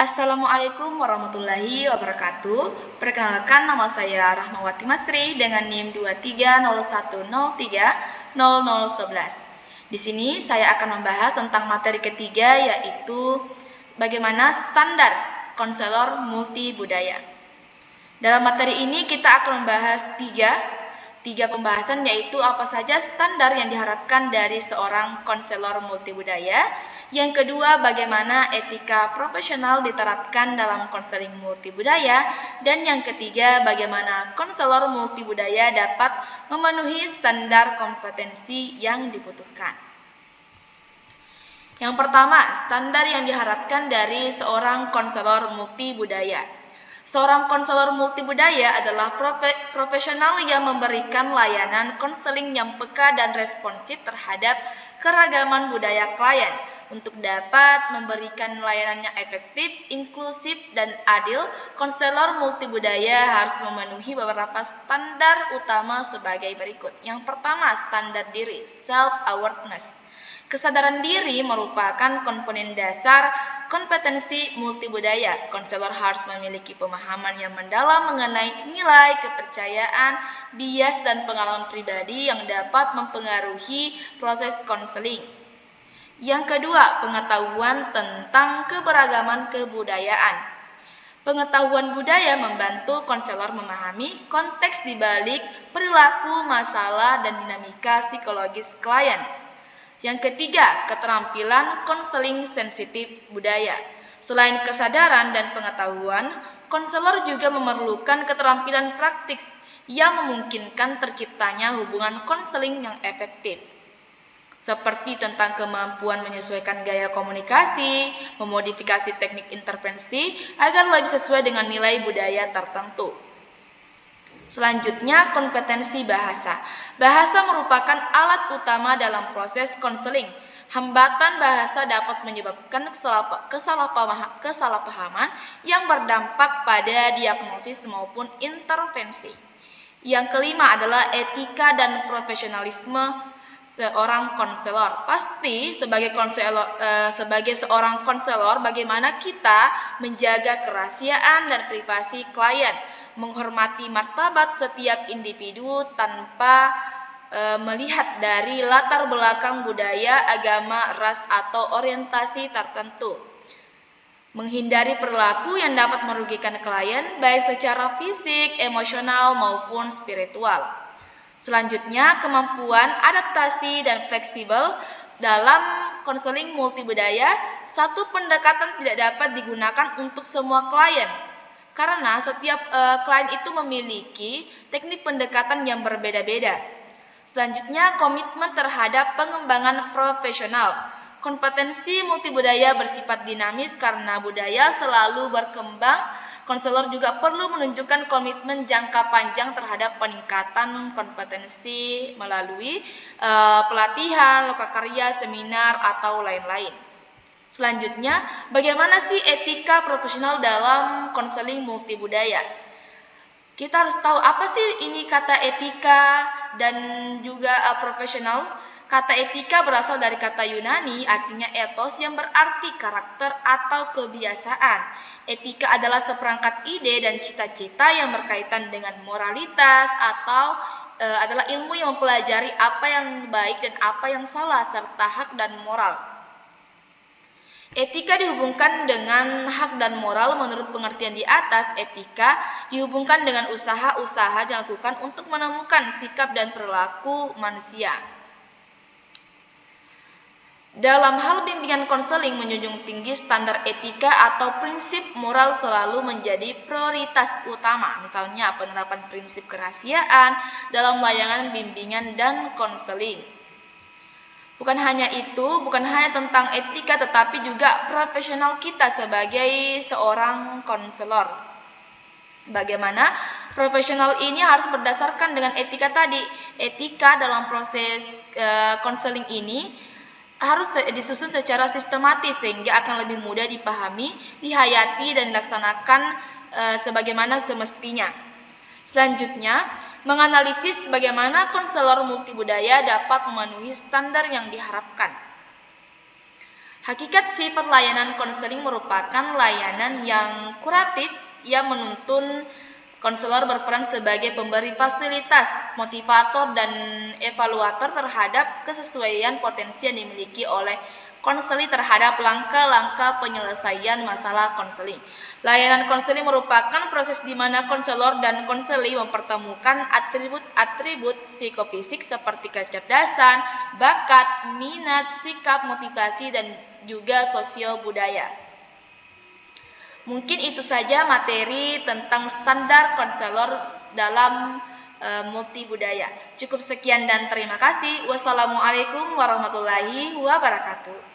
Assalamualaikum warahmatullahi wabarakatuh. Perkenalkan, nama saya Rahmawati Masri dengan NIM 2301030011. Di sini saya akan membahas tentang materi ketiga, yaitu bagaimana standar konselor multibudaya. Dalam materi ini kita akan membahas tiga pembahasan, yaitu apa saja standar yang diharapkan dari seorang konselor multibudaya. Yang kedua, bagaimana etika profesional diterapkan dalam konseling multibudaya. Dan yang ketiga, bagaimana konselor multibudaya dapat memenuhi standar kompetensi yang dibutuhkan. Yang pertama, standar yang diharapkan dari seorang konselor multibudaya. Seorang konselor multibudaya adalah profesional yang memberikan layanan konseling yang peka dan responsif terhadap keragaman budaya klien. Untuk dapat memberikan layanan yang efektif, inklusif, dan adil, konselor multibudaya harus memenuhi beberapa standar utama sebagai berikut. Yang pertama, standar diri, self-awareness. Kesadaran diri merupakan komponen dasar kompetensi multibudaya. Konselor harus memiliki pemahaman yang mendalam mengenai nilai, kepercayaan, bias, dan pengalaman pribadi yang dapat mempengaruhi proses konseling. Yang kedua, pengetahuan tentang keberagaman kebudayaan. Pengetahuan budaya membantu konselor memahami konteks di balik perilaku, masalah, dan dinamika psikologis klien. Yang ketiga, keterampilan konseling sensitif budaya. Selain kesadaran dan pengetahuan, konselor juga memerlukan keterampilan praktik yang memungkinkan terciptanya hubungan konseling yang efektif, seperti tentang kemampuan menyesuaikan gaya komunikasi, memodifikasi teknik intervensi agar lebih sesuai dengan nilai budaya tertentu. Selanjutnya, kompetensi bahasa. Bahasa merupakan alat utama dalam proses konseling. Hambatan bahasa dapat menyebabkan kesalahpahaman yang berdampak pada diagnosis maupun intervensi. Yang kelima adalah etika dan profesionalisme seorang konselor. Pasti sebagai seorang konselor, bagaimana kita menjaga kerahasiaan dan privasi klien, menghormati martabat setiap individu tanpa melihat dari latar belakang budaya, agama, ras, atau orientasi tertentu. Menghindari perilaku yang dapat merugikan klien baik secara fisik, emosional, maupun spiritual. Selanjutnya, kemampuan adaptasi dan fleksibel. Dalam konseling multibudaya, satu pendekatan tidak dapat digunakan untuk semua klien, karena setiap klien itu memiliki teknik pendekatan yang berbeda-beda. Selanjutnya, komitmen terhadap pengembangan profesional. Kompetensi multibudaya bersifat dinamis karena budaya selalu berkembang. Konselor juga perlu menunjukkan komitmen jangka panjang terhadap peningkatan kompetensi melalui pelatihan, lokakarya, seminar, atau lain-lain. Selanjutnya, bagaimana sih etika profesional dalam konseling multibudaya? Kita harus tahu apa sih ini kata etika dan juga profesional. Kata etika berasal dari kata Yunani, artinya ethos, yang berarti karakter atau kebiasaan. Etika adalah seperangkat ide dan cita-cita yang berkaitan dengan moralitas atau adalah ilmu yang mempelajari apa yang baik dan apa yang salah serta hak dan moral. Etika dihubungkan dengan hak dan moral. Menurut pengertian di atas, etika dihubungkan dengan usaha-usaha dilakukan untuk menemukan sikap dan perilaku manusia. Dalam hal bimbingan konseling, menjunjung tinggi standar etika atau prinsip moral selalu menjadi prioritas utama. Misalnya, penerapan prinsip kerahasiaan dalam layanan bimbingan dan konseling. Bukan hanya tentang etika, tetapi juga profesional kita sebagai seorang konselor. Bagaimana profesional ini harus berdasarkan dengan etika tadi. Etika dalam proses konseling ini harus disusun secara sistematis sehingga akan lebih mudah dipahami, dihayati, dan dilaksanakan sebagaimana semestinya. Selanjutnya, menganalisis bagaimana konselor multibudaya dapat memenuhi standar yang diharapkan. Hakikat sifat layanan konseling merupakan layanan yang kuratif yang menuntun konselor berperan sebagai pemberi fasilitas, motivator, dan evaluator terhadap kesesuaian potensi yang dimiliki oleh konseling terhadap langkah-langkah penyelesaian masalah konseling. Layanan konseling merupakan proses di mana konselor dan konseli mempertemukan atribut-atribut psikofisik seperti kecerdasan, bakat, minat, sikap, motivasi, dan juga sosio budaya. Mungkin itu saja materi tentang standar konselor dalam multi budaya. Cukup sekian dan terima kasih. Wassalamualaikum warahmatullahi wabarakatuh.